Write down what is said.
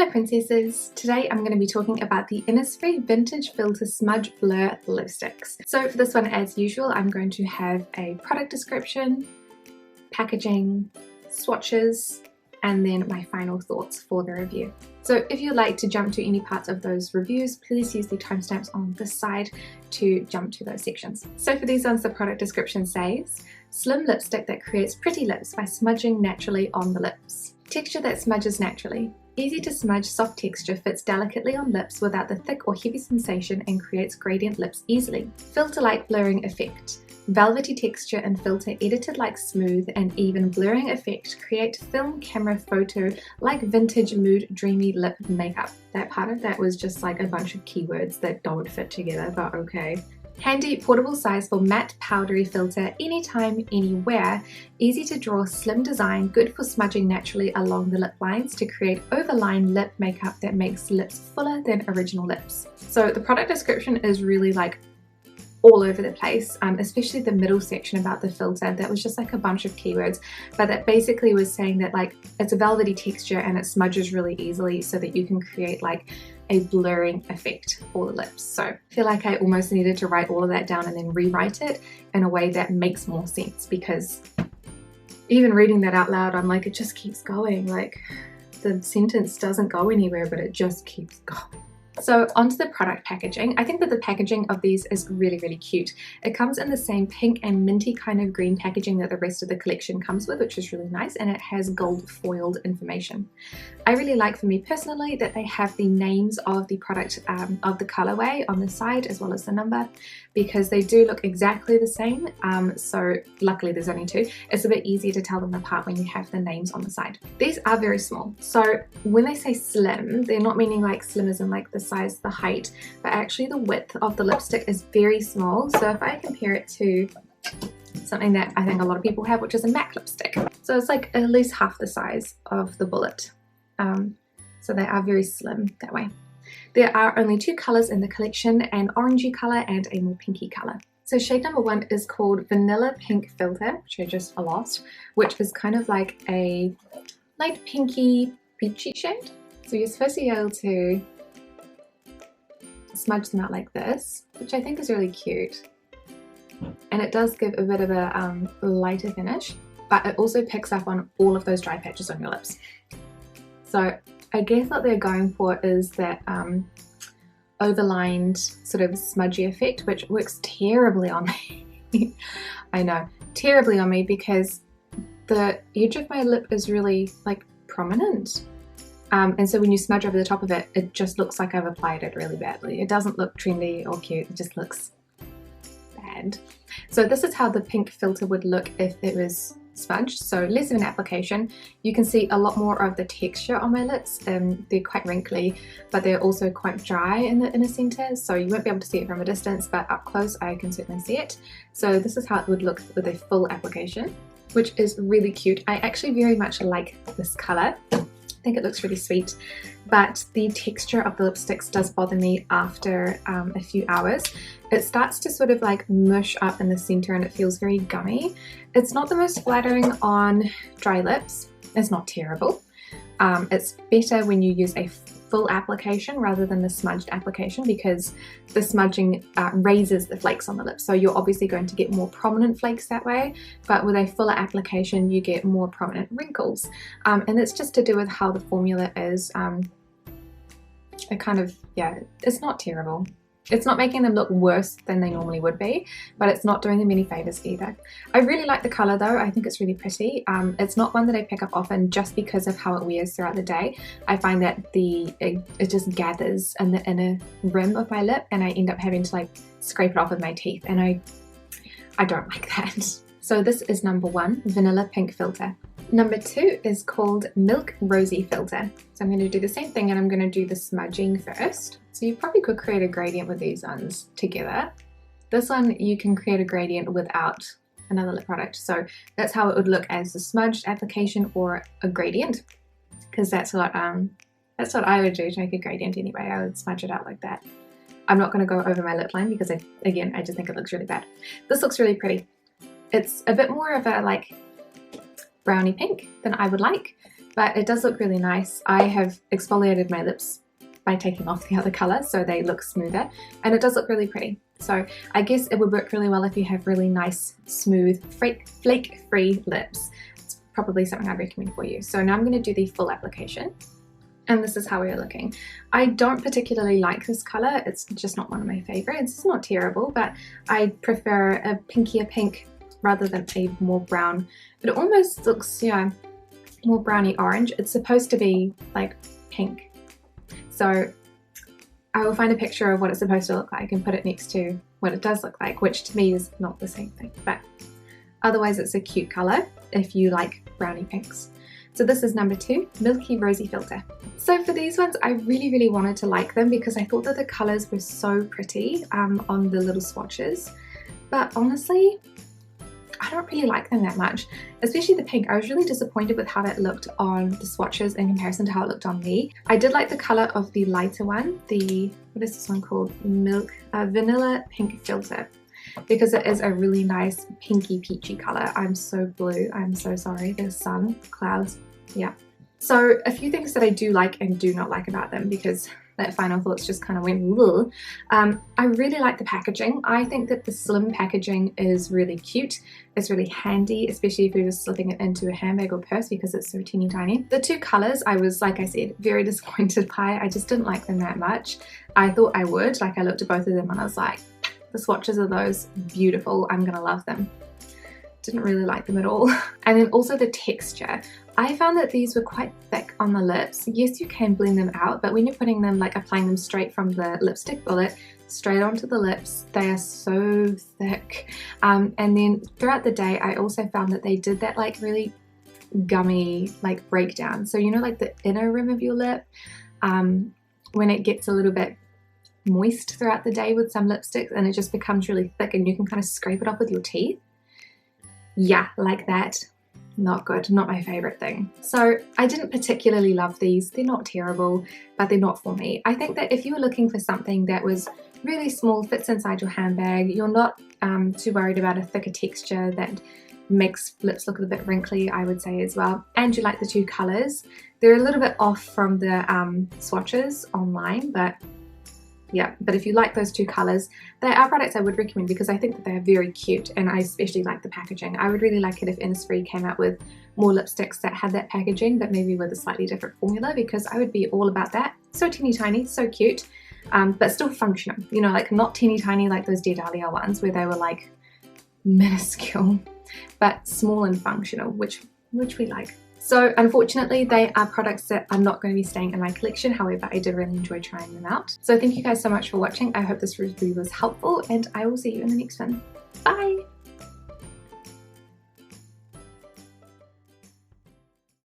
Hello princesses! Today I'm going to be talking about the Innisfree Vintage Filter Smudge Blur Lipsticks. So for this one, as usual, I'm going to have a product description, packaging, swatches, and then my final thoughts for the review. So if you'd like to jump to any parts of those reviews, please use the timestamps on this side to jump to those sections. So for these ones, the product description says, slim lipstick that creates pretty lips by smudging naturally on the lips. Texture that smudges naturally. Easy to smudge, soft texture, fits delicately on lips without the thick or heavy sensation and creates gradient lips easily. Filter-like blurring effect. Velvety texture and filter edited like smooth and even blurring effect create film camera photo like vintage mood dreamy lip makeup. That part of that was just like a bunch of keywords that don't fit together, but okay. Handy portable size for matte powdery filter anytime, anywhere. Easy to draw, slim design, good for smudging naturally along the lip lines to create overline lip makeup that makes lips fuller than original lips. So the product description is really like all over the place, especially the middle section about the filter. That was just like a bunch of keywords, but that basically was saying that like it's a velvety texture and it smudges really easily so that you can create like a blurring effect for the lips. So I feel like I almost needed to write all of that down and then rewrite it in a way that makes more sense, because even reading that out loud, I'm like, it just keeps going. Like the sentence doesn't go anywhere, but it just keeps going. So onto the product packaging. I think that the packaging of these is really, really cute. It comes in the same pink and minty kind of green packaging that the rest of the collection comes with, which is really nice, and it has gold foiled information. I really like, for me personally, that they have the names of the product of the colorway on the side as well as the number, because they do look exactly the same. So luckily there's only two. It's a bit easier to tell them apart when you have the names on the side. These are very small. So when they say slim, they're not meaning like slim as in like the size, the height, but actually the width of the lipstick is very small. So if I compare it to something that I think a lot of people have, which is a MAC lipstick. So it's like at least half the size of the bullet. So they are very slim that way. There are only two colors in the collection, an orangey color and a more pinky color. So shade number 1 is called Vanilla Pink Filter, which I just lost, which is kind of like a light pinky peachy shade. So you're supposed to be able to smudge them out like this, which I think is really cute. And it does give a bit of a lighter finish, but it also picks up on all of those dry patches on your lips. So I guess what they're going for is that overlined sort of smudgy effect, which works terribly on me. I know, terribly on me, because the edge of my lip is really like prominent. And so when you smudge over the top of it, it just looks like I've applied it really badly. It doesn't look trendy or cute, it just looks bad. So this is how the pink filter would look if it was smudged. So less of an application. You can see a lot more of the texture on my lips. They're quite wrinkly, but they're also quite dry in the inner center, so you won't be able to see it from a distance, but up close I can certainly see it. So this is how it would look with a full application, which is really cute. I actually very much like this color. I think it looks really sweet, but the texture of the lipsticks does bother me after a few hours. It starts to sort of like mush up in the center and it feels very gummy. It's not the most flattering on dry lips. It's not terrible. It's better when you use a full application rather than the smudged application, because the smudging raises the flakes on the lips. So you're obviously going to get more prominent flakes that way, but with a fuller application you get more prominent wrinkles. And it's just to do with how the formula is. It kind of, yeah, it's not terrible. It's not making them look worse than they normally would be, but it's not doing them any favors either. I really like the color though. I think it's really pretty. It's not one that I pick up often just because of how it wears throughout the day. I find that it just gathers in the inner rim of my lip and I end up having to like scrape it off with my teeth, and I don't like that. So this is number 1, Vanilla Pink Filter. Number 2 is called Milk Rosy Filter. So I'm going to do the same thing and I'm going to do the smudging first. So you probably could create a gradient with these ones together. This one you can create a gradient without another lip product. So that's how it would look as a smudged application or a gradient, because that's what I would do to make a gradient anyway. I would smudge it out like that. I'm not going to go over my lip line because I just think it looks really bad. This looks really pretty. It's a bit more of a like brownie pink than I would like, but it does look really nice. I have exfoliated my lips by taking off the other colour so they look smoother, and it does look really pretty. So I guess it would work really well if you have really nice, smooth, flake-free lips. It's probably something I'd recommend for you. So now I'm going to do the full application. And this is how we are looking. I don't particularly like this colour. It's just not one of my favourites. It's not terrible, but I prefer a pinkier pink rather than a more brown. But it almost looks, yeah, more browny orange. It's supposed to be like pink. So I will find a picture of what it's supposed to look like and put it next to what it does look like, which to me is not the same thing. But otherwise it's a cute colour if you like browny pinks. So this is number 2, Milky Rosy Filter. So for these ones, I really wanted to like them because I thought that the colours were so pretty on the little swatches. But honestly, I don't really like them that much, especially the pink. I was really disappointed with how that looked on the swatches in comparison to how it looked on me. I did like the colour of the lighter one, the, what is this one called? Vanilla Pink Filter, because it is a really nice pinky peachy colour. I'm so blue, I'm so sorry. There's sun, clouds, yeah. So a few things that I do like and do not like about them, because that final thoughts just kind of went ugh. I really like the packaging. I think that the slim packaging is really cute. It's really handy, especially if you're just slipping it into a handbag or purse because it's so teeny tiny. The 2 colours I was, like I said, very disappointed by. I just didn't like them that much. I thought I would. Like, I looked at both of them and I was like, the swatches of those, beautiful, I'm gonna love them. Didn't really like them at all. And then also the texture. I found that these were quite thick on the lips. Yes, you can blend them out, but when you're putting them, like applying them straight from the lipstick bullet straight onto the lips, they are so thick. And then throughout the day, I also found that they did that like really gummy like breakdown. So you know, like the inner rim of your lip, when it gets a little bit moist throughout the day with some lipsticks and it just becomes really thick and you can kind of scrape it off with your teeth. Yeah, like that. Not good, not my favorite thing. So I didn't particularly love these. They're not terrible, but they're not for me. I think that if you were looking for something that was really small, fits inside your handbag, you're not too worried about a thicker texture that makes lips look a bit wrinkly, I would say as well, and you like the 2 colors, they're a little bit off from the swatches online, but yeah, but if you like those 2 colors, they are products I would recommend because I think that they are very cute, and I especially like the packaging. I would really like it if Innisfree came out with more lipsticks that had that packaging, but maybe with a slightly different formula, because I would be all about that. So teeny tiny, so cute, but still functional. You know, like not teeny tiny like those Dear Dahlia ones where they were like minuscule, but small and functional, which we like. So unfortunately, they are products that are not going to be staying in my collection. However, I did really enjoy trying them out. So thank you guys so much for watching. I hope this review was helpful, and I will see you in the next one. Bye!